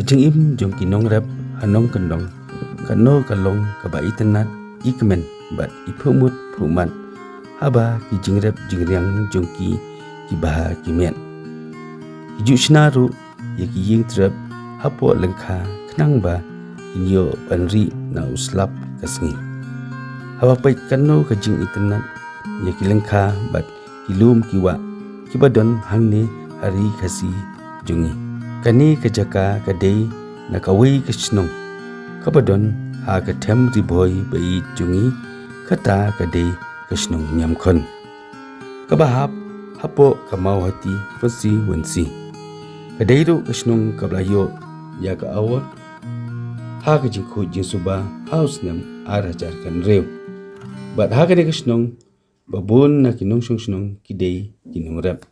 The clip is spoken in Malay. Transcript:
Kajeng im jong kinong rap hanong kendong kano kalong kaba itenat ikmen bat ipumut pumat haba ki jingrep jingriang jongki ki baha kimen hiju snaru ye ki ying trap hapo lengkha knang ba inyo panri na uslap kasngi haba pait kano kajing itenat ye ki lengkha bat kilum kiwa kibadon hangne hari kasi jungi kani kajaka kadei nakawai kasnong kabadon ha ka them riboy bai jungi kata kadei kasnong nyamkhon kabahap hapo kamau hati fasi wensi kadei ro kasnong kablayo ya ka awot ha ka jingkhu jinsuba house nam arajar kan rew bat ha ka kasnong babun na kinong snong kidei kinong rap